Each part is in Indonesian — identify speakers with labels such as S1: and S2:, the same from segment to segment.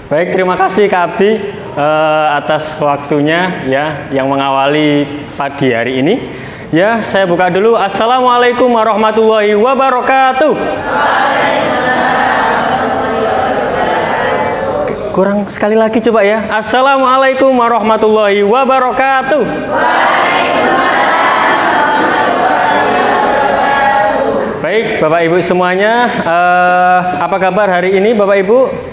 S1: Baik, terima kasih Kak Abdi atas waktunya ya yang mengawali pagi hari ini. Ya, saya buka dulu. Assalamualaikum warahmatullahi wabarakatuh. Kurang sekali lagi coba ya. Assalamualaikum warahmatullahi wabarakatuh. Baik, Bapak Ibu semuanya, apa kabar hari ini Bapak Ibu?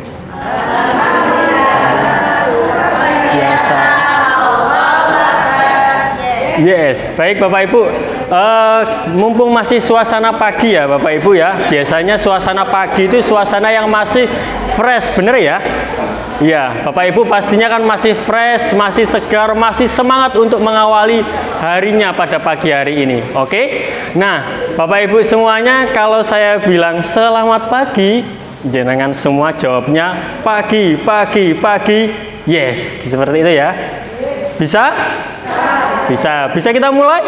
S1: Biasa. Yes, baik Bapak Ibu. Mumpung masih suasana pagi ya Bapak Ibu ya. Biasanya suasana pagi itu suasana yang masih fresh, bener ya? Ya, Bapak Ibu pastinya kan masih fresh, masih segar, masih semangat untuk mengawali harinya pada pagi hari ini. Oke? Nah, Bapak Ibu semuanya, kalau saya bilang selamat pagi, jenengan semua jawabnya pagi, pagi, pagi. Yes, seperti itu ya. Bisa? Bisa. Bisa kita mulai?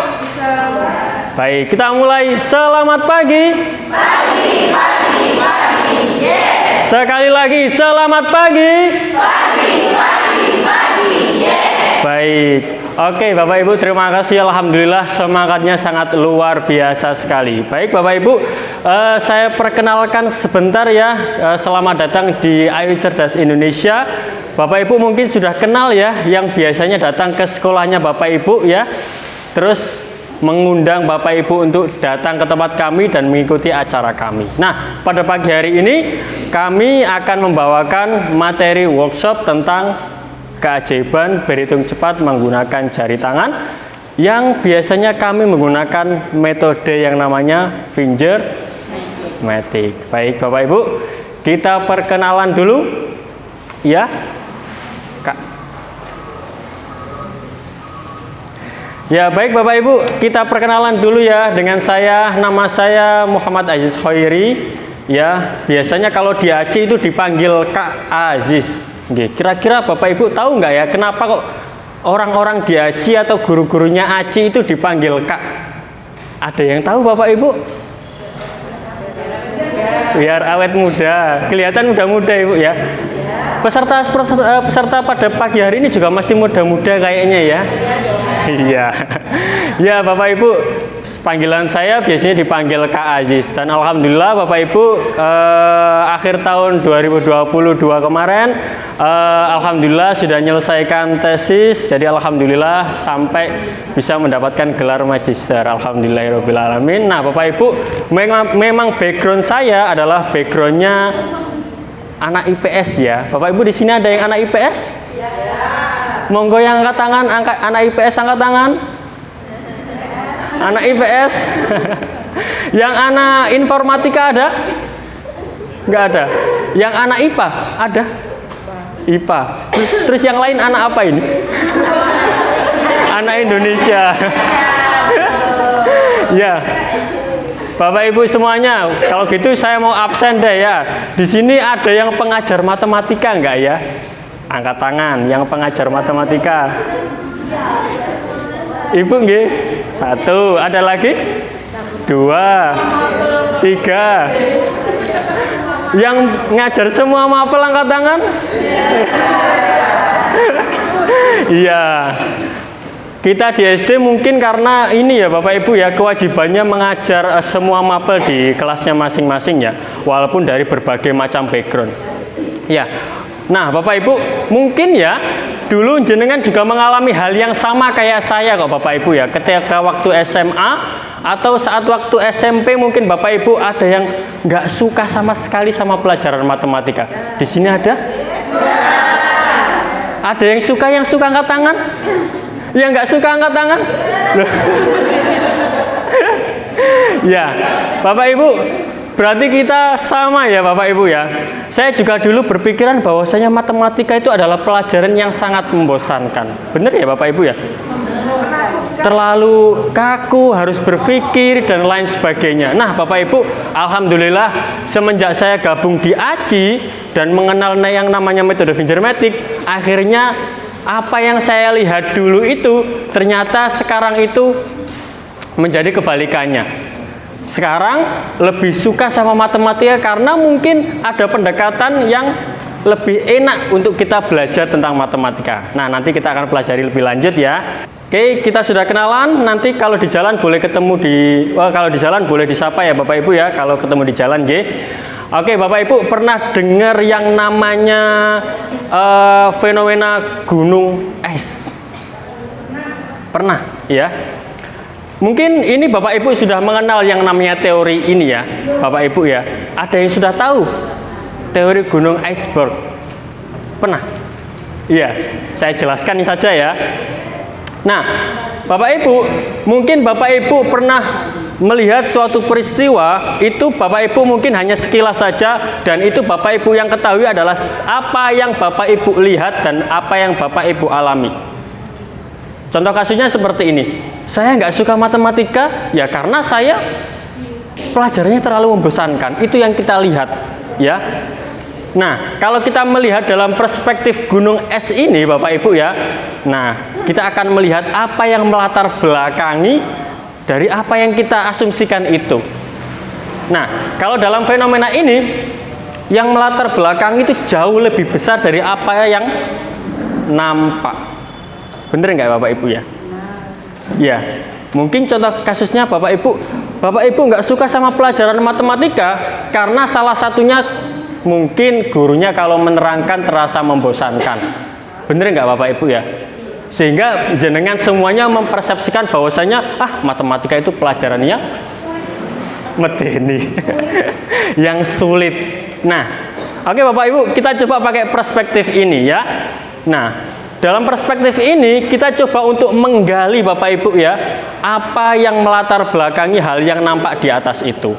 S1: Baik, kita mulai. Selamat pagi. Pagi, pagi, pagi. Yes. Sekali lagi, selamat pagi. Pagi, pagi, pagi. Yes. Baik. Oke, Bapak Ibu, terima kasih. Alhamdulillah, semangatnya sangat luar biasa sekali. Baik, Bapak Ibu, saya perkenalkan sebentar ya. Selamat datang di Ayu Cerdas Indonesia. Bapak Ibu mungkin sudah kenal ya, yang biasanya datang ke sekolahnya Bapak Ibu ya. Terus mengundang Bapak Ibu untuk datang ke tempat kami dan mengikuti acara kami. Nah, pada pagi hari ini kami akan membawakan materi workshop tentang keajaiban berhitung cepat menggunakan jari tangan, yang biasanya kami menggunakan metode yang namanya Fingermatic. Baik Bapak Ibu, kita perkenalan dulu ya Kak. Ya baik Bapak Ibu, kita perkenalan dulu ya dengan saya. Nama saya Muhammad Aziz Khairi. Ya, biasanya kalau di Aceh itu dipanggil Kak Aziz. Kira-kira Bapak Ibu tahu nggak ya kenapa kok orang-orang di Aceh atau guru-gurunya Aceh itu dipanggil Kak? Ada yang tahu Bapak Ibu? Biar awet muda, kelihatan muda-muda Ibu ya. Peserta pada pagi hari ini juga masih muda-muda kayaknya ya. Iya. Ya Bapak Ibu, panggilan saya biasanya dipanggil Kak Aziz. Dan alhamdulillah Bapak Ibu, akhir tahun 2022 kemarin alhamdulillah sudah menyelesaikan tesis. Jadi alhamdulillah sampai bisa mendapatkan gelar magister. Alhamdulillahirobbilalamin. Nah Bapak Ibu, memang background saya adalah backgroundnya anak IPS ya. Bapak Ibu di sini ada yang anak IPS? Ya. Monggo yang angkat tangan, anak IPS angkat tangan. Anak IPS. Yang anak informatika ada? Enggak ada. Yang anak IPA ada? IPA. Terus yang lain anak apa ini? Anak Indonesia. Ya. Bapak Ibu semuanya, kalau gitu saya mau absen deh ya. Di sini ada yang pengajar matematika enggak ya? Angkat tangan, yang pengajar matematika. Ibu nggih? 1, ada lagi? 2, 3. Yang ngajar semua mapel angkat tangan? Iya. Kita di SD mungkin karena ini ya Bapak Ibu ya, kewajibannya mengajar semua mapel di kelasnya masing-masing ya, walaupun dari berbagai macam background. Ya. Nah Bapak Ibu mungkin ya dulu jenengan juga mengalami hal yang sama kayak saya kok Bapak Ibu ya, ketika waktu SMA atau saat waktu SMP mungkin Bapak Ibu ada yang nggak suka sama sekali sama pelajaran matematika. Di sini ada? Ada yang suka angkat tangan? Yang nggak suka angkat tangan? Loh. Ya, Bapak Ibu, berarti kita sama ya Bapak Ibu ya. Saya juga dulu berpikiran bahwasanya matematika itu adalah pelajaran yang sangat membosankan. Benar ya Bapak Ibu ya? Terlalu kaku, harus berpikir dan lain sebagainya. Nah Bapak Ibu, alhamdulillah semenjak saya gabung di ACI dan mengenal yang namanya metode Fingermatic, akhirnya apa yang saya lihat dulu itu ternyata sekarang itu menjadi kebalikannya. Sekarang lebih suka sama matematika karena mungkin ada pendekatan yang lebih enak untuk kita belajar tentang matematika. Nah, nanti kita akan pelajari lebih lanjut ya. Oke, kita sudah kenalan. Nanti kalau di jalan boleh ketemu kalau di jalan boleh disapa ya Bapak Ibu ya. Kalau ketemu di jalan, nggih. Oke, Bapak Ibu pernah dengar yang namanya fenomena gunung es? Pernah, ya? Mungkin ini Bapak Ibu sudah mengenal yang namanya teori ini ya, Bapak Ibu ya. Ada yang sudah tahu teori gunung iceberg? Pernah? Iya, saya jelaskan ini saja ya. Nah, Bapak Ibu, mungkin Bapak Ibu pernah melihat suatu peristiwa, itu Bapak Ibu mungkin hanya sekilas saja, dan itu Bapak Ibu yang ketahui adalah apa yang Bapak Ibu lihat dan apa yang Bapak Ibu alami. Contoh kasusnya seperti ini. Saya nggak suka matematika, ya karena saya pelajarannya terlalu membosankan. Itu yang kita lihat, ya. Nah, kalau kita melihat dalam perspektif gunung es ini, Bapak Ibu ya, nah, kita akan melihat apa yang melatar belakangi dari apa yang kita asumsikan itu. Nah, kalau dalam fenomena ini, yang melatar belakangi itu jauh lebih besar dari apa yang nampak. Bener nggak Bapak Ibu ya? Ya, mungkin contoh kasusnya Bapak Ibu nggak suka sama pelajaran matematika karena salah satunya mungkin gurunya kalau menerangkan terasa membosankan. Bener nggak Bapak Ibu ya? Sehingga jenengan semuanya mempersepsikan bahwasanya matematika itu pelajarannya medeni yang sulit. Nah, oke Bapak Ibu, kita coba pakai perspektif ini ya. Nah, dalam perspektif ini kita coba untuk menggali Bapak Ibu ya, apa yang melatar belakangi hal yang nampak di atas itu.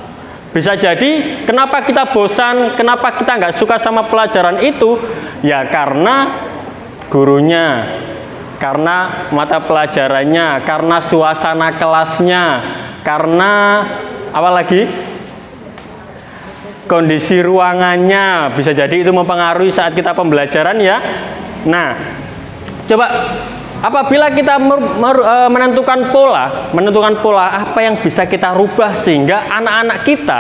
S1: Bisa jadi kenapa kita bosan, kenapa kita nggak suka sama pelajaran itu, ya karena gurunya, karena mata pelajarannya, karena suasana kelasnya, karena apa lagi? Kondisi ruangannya, bisa jadi itu mempengaruhi saat kita pembelajaran ya. Nah, coba apabila kita menentukan pola apa yang bisa kita rubah sehingga anak-anak kita,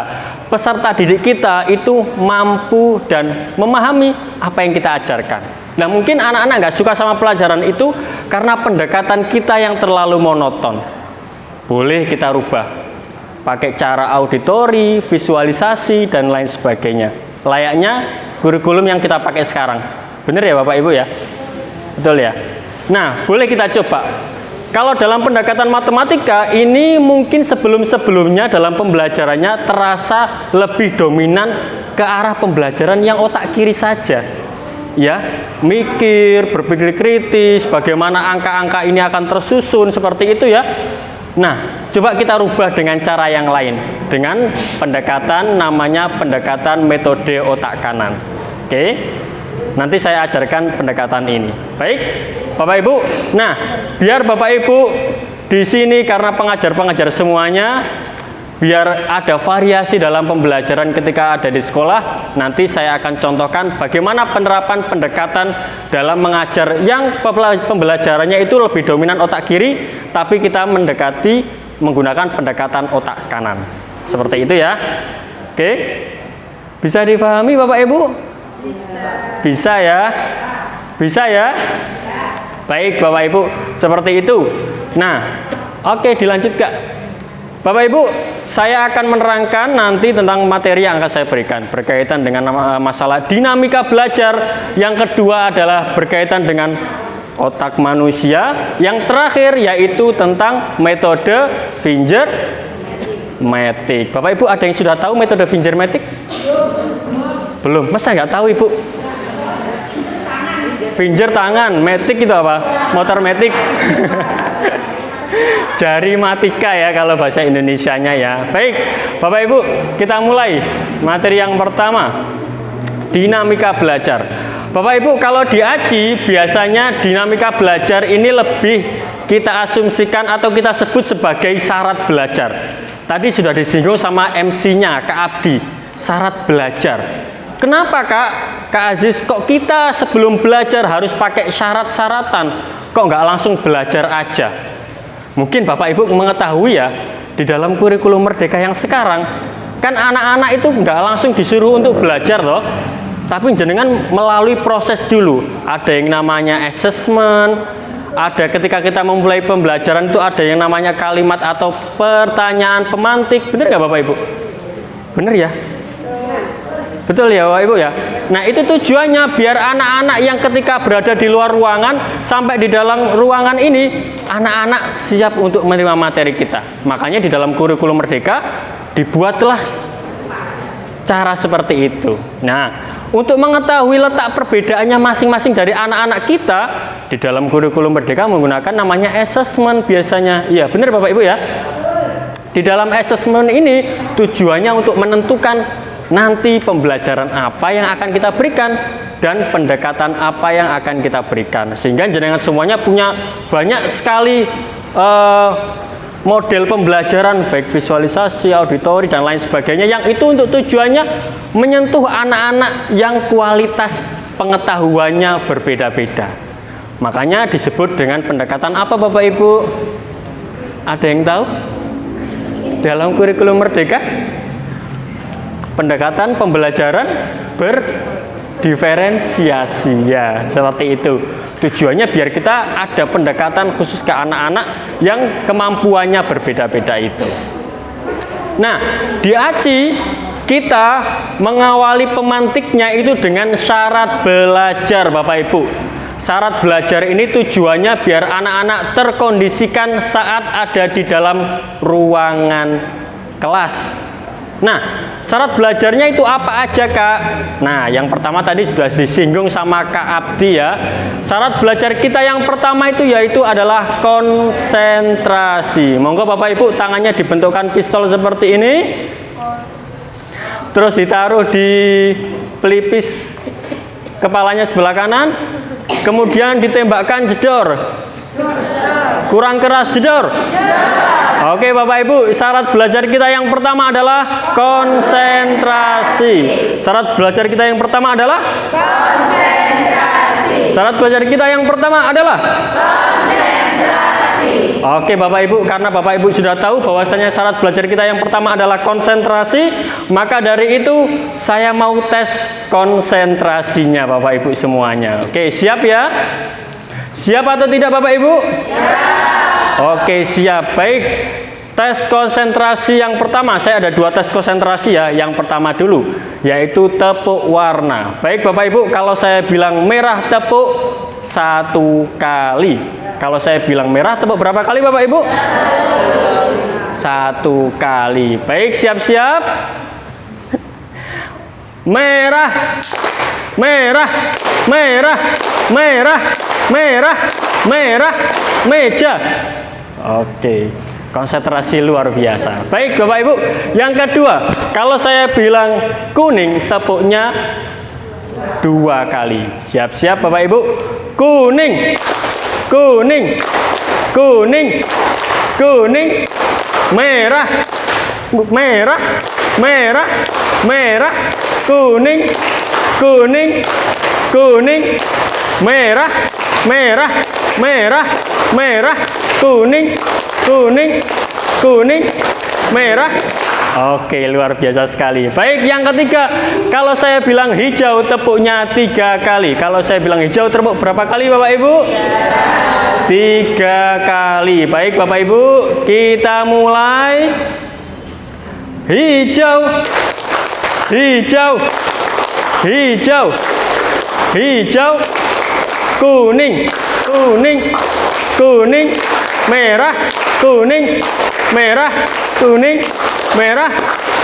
S1: peserta didik kita itu mampu dan memahami apa yang kita ajarkan. Nah, mungkin anak-anak nggak suka sama pelajaran itu karena pendekatan kita yang terlalu monoton. Boleh kita rubah pakai cara auditori, visualisasi, dan lain sebagainya. Layaknya kurikulum yang kita pakai sekarang. Bener ya Bapak Ibu ya? Betul ya? Nah, boleh kita coba. Kalau dalam pendekatan matematika, ini mungkin sebelum-sebelumnya dalam pembelajarannya terasa lebih dominan ke arah pembelajaran yang otak kiri saja. Ya, mikir, berpikir kritis, bagaimana angka-angka ini akan tersusun, seperti itu ya. Nah, coba kita rubah dengan cara yang lain. Dengan pendekatan namanya pendekatan metode otak kanan. Oke? Nanti saya ajarkan pendekatan ini. Baik, Bapak Ibu. Nah, biar Bapak Ibu di sini karena pengajar-pengajar semuanya, biar ada variasi dalam pembelajaran ketika ada di sekolah, nanti saya akan contohkan bagaimana penerapan pendekatan dalam mengajar yang pembelajarannya itu lebih dominan otak kiri, tapi kita mendekati menggunakan pendekatan otak kanan. Seperti itu ya. Oke. Bisa dipahami Bapak Ibu? Bisa ya? Bisa ya? Baik Bapak Ibu, seperti itu. Nah, oke, dilanjut Kak. Bapak Ibu, saya akan menerangkan nanti tentang materi yang akan saya berikan berkaitan dengan masalah dinamika belajar. Yang kedua adalah berkaitan dengan otak manusia. Yang terakhir yaitu tentang metode Vingermatic. Bapak Ibu ada yang sudah tahu metode Vingermatic? Belum? Masa nggak tahu Ibu? Finger tangan, matic itu apa? Motor matic. Jari matika ya kalau bahasa Indonesianya ya. Baik, Bapak Ibu, kita mulai materi yang pertama, dinamika belajar. Bapak Ibu, kalau di AJI biasanya dinamika belajar ini lebih kita asumsikan atau kita sebut sebagai syarat belajar. Tadi sudah disinggung sama MC-nya, Kak Abdi, syarat belajar. Kenapa Kak Aziz, kok kita sebelum belajar harus pakai syarat-syaratan? Kok nggak langsung belajar aja? Mungkin Bapak Ibu mengetahui ya, di dalam kurikulum Merdeka yang sekarang, kan anak-anak itu nggak langsung disuruh untuk belajar loh. tapi jenengan melalui proses dulu. Ada yang namanya assessment, ada ketika kita memulai pembelajaran itu ada yang namanya kalimat atau pertanyaan pemantik. Benar nggak Bapak Ibu? Benar ya? Betul ya Bapak Ibu ya? Nah itu tujuannya biar anak-anak yang ketika berada di luar ruangan sampai di dalam ruangan ini, anak-anak siap untuk menerima materi kita. Makanya di dalam kurikulum Merdeka dibuatlah cara seperti itu. Nah, untuk mengetahui letak perbedaannya masing-masing dari anak-anak kita, di dalam kurikulum Merdeka menggunakan namanya assessment biasanya. Iya benar Bapak Ibu ya? Di dalam assessment ini tujuannya untuk menentukan nanti pembelajaran apa yang akan kita berikan dan pendekatan apa yang akan kita berikan, sehingga jenengan semuanya punya banyak sekali model pembelajaran baik visualisasi, auditori dan lain sebagainya yang itu untuk tujuannya menyentuh anak-anak yang kualitas pengetahuannya berbeda-beda. Makanya disebut dengan pendekatan apa Bapak Ibu? Ada yang tahu? Dalam kurikulum Merdeka pendekatan pembelajaran berdiferensiasi, ya seperti itu. Tujuannya biar kita ada pendekatan khusus ke anak-anak yang kemampuannya berbeda-beda itu. Nah, di ACI kita mengawali pemantiknya itu dengan syarat belajar Bapak Ibu. Syarat belajar ini tujuannya biar anak-anak terkondisikan saat ada di dalam ruangan kelas. Nah, syarat belajarnya itu apa aja Kak? Nah, yang pertama tadi sudah disinggung sama Kak Abdi ya. Syarat belajar kita yang pertama itu yaitu adalah konsentrasi. Monggo Bapak Ibu tangannya dibentukkan pistol seperti ini. Terus ditaruh di pelipis kepalanya sebelah kanan. Kemudian ditembakkan jedor. Kurang keras jedor. Oke Bapak Ibu, syarat belajar kita yang pertama adalah konsentrasi. Syarat belajar kita yang pertama adalah konsentrasi. Syarat belajar kita yang pertama adalah konsentrasi. Oke Bapak Ibu, karena Bapak Ibu sudah tahu bahwasanya syarat belajar kita yang pertama adalah konsentrasi, maka dari itu saya mau tes konsentrasinya Bapak Ibu semuanya. Oke, siap ya? Siap atau tidak Bapak Ibu? Siap. Oke siap, baik. Tes konsentrasi yang pertama, saya ada 2 tes konsentrasi ya. Yang pertama dulu, yaitu tepuk warna. Baik Bapak Ibu, kalau saya bilang merah tepuk 1 kali. Kalau saya bilang merah tepuk berapa kali Bapak Ibu? 1 kali. Baik, siap-siap. Merah, merah, merah, merah, merah, merah, meja. Oke, konsentrasi luar biasa. Baik Bapak Ibu, yang kedua, kalau saya bilang kuning, tepuknya 2 kali. Siap-siap Bapak Ibu. Kuning, kuning, kuning, kuning, merah, merah, merah, merah, kuning, kuning, kuning, merah, merah, merah, merah, kuning, kuning, kuning, merah. Oke, luar biasa sekali. Baik, yang ketiga, kalau saya bilang hijau, tepuknya 3 kali. Kalau saya bilang hijau, tepuk berapa kali Bapak Ibu? 3 kali. Baik Bapak Ibu, kita mulai. Hijau, hijau, hijau, hijau, kuning, kuning, kuning, merah, kuning, merah, kuning, merah,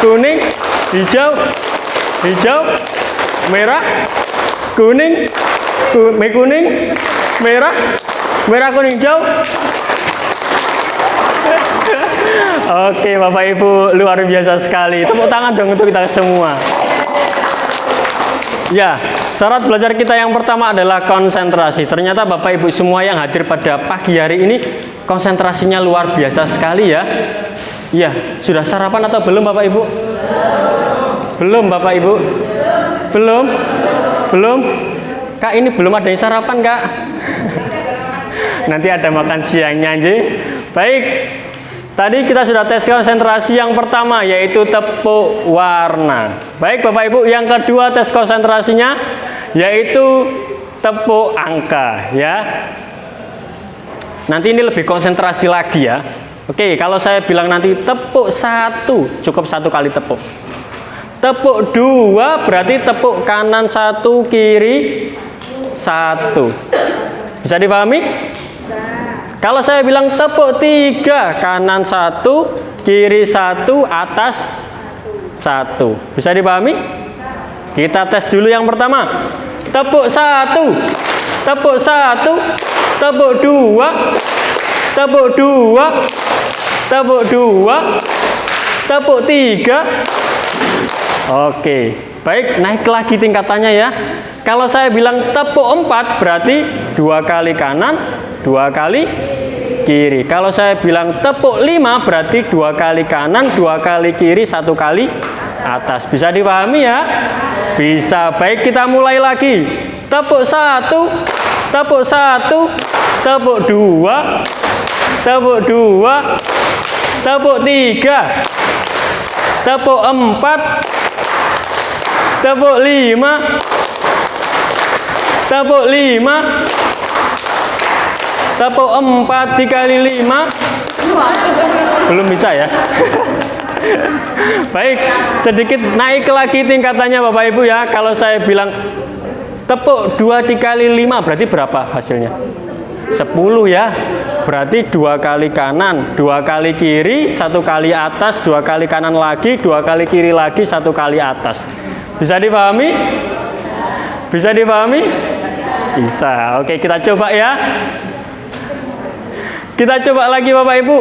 S1: kuning, hijau, hijau, merah, kuning, kuning, merah, merah, kuning, hijau. Oke Bapak Ibu, luar biasa sekali. Tepuk tangan dong untuk kita semua. Ya, syarat belajar kita yang pertama adalah konsentrasi. Ternyata Bapak Ibu semua yang hadir pada pagi hari ini konsentrasinya luar biasa sekali ya. Ya, sudah sarapan atau belum Bapak Ibu? Belum Bapak Ibu? Belum? Belum? Kak, ini belum ada yang sarapan Kak? Nanti ada makan siangnya aja. Baik, Tadi kita sudah tes konsentrasi yang pertama, yaitu tepuk warna. Baik Bapak Ibu, yang kedua tes konsentrasinya yaitu tepuk angka ya. Nanti ini lebih konsentrasi lagi ya. Oke, kalau saya bilang nanti tepuk 1, cukup 1 kali tepuk. Tepuk 2 berarti tepuk kanan 1, kiri 1. Bisa dipahami? Kalau saya bilang tepuk 3, kanan 1, kiri 1, atas 1. Bisa dipahami? Kita tes dulu yang pertama. Tepuk 1, tepuk 1, tepuk 2, tepuk 2, tepuk 2, tepuk 3. Oke, baik, naik lagi tingkatannya ya. Kalau saya bilang tepuk 4 berarti 2 kali kanan, 2 kali kiri. Kalau saya bilang tepuk 5 berarti 2 kali kanan, 2 kali kiri, 1 kali atas. Bisa dipahami ya? Bisa. Baik, kita mulai lagi. Tepuk 1, tepuk 1, tepuk 2, tepuk 2, tepuk 3, tepuk 4, tepuk 5, tepuk 5, tepuk 4 dikali 5. Belum bisa ya. Baik, sedikit naik lagi tingkatannya Bapak Ibu ya. Kalau saya bilang tepuk 2 dikali 5 berarti berapa hasilnya? 10 ya. Berarti 2 kali kanan, 2 kali kiri, 1 kali atas, 2 kali kanan lagi, 2 kali kiri lagi, 1 kali atas. Bisa dipahami? Bisa dipahami? Bisa. Oke, kita coba ya. Kita coba lagi Bapak Ibu.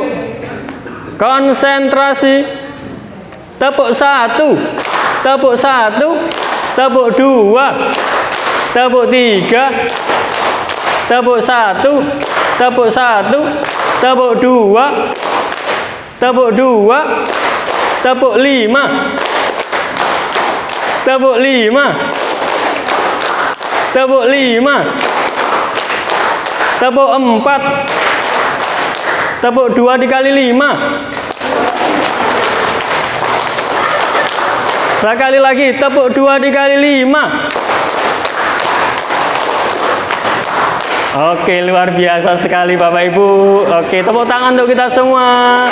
S1: Konsentrasi. Tepuk 1, tepuk 1, tepuk 2, tepuk 3, tepuk 1, tepuk 1, tepuk 2, tepuk 2, tepuk 5, tepuk 5, tepuk 5, tepuk 4, tepuk 2 dikali 5. Sekali lagi, tepuk 2 dikali 5. Oke, luar biasa sekali Bapak Ibu. Oke, tepuk tangan untuk kita semua.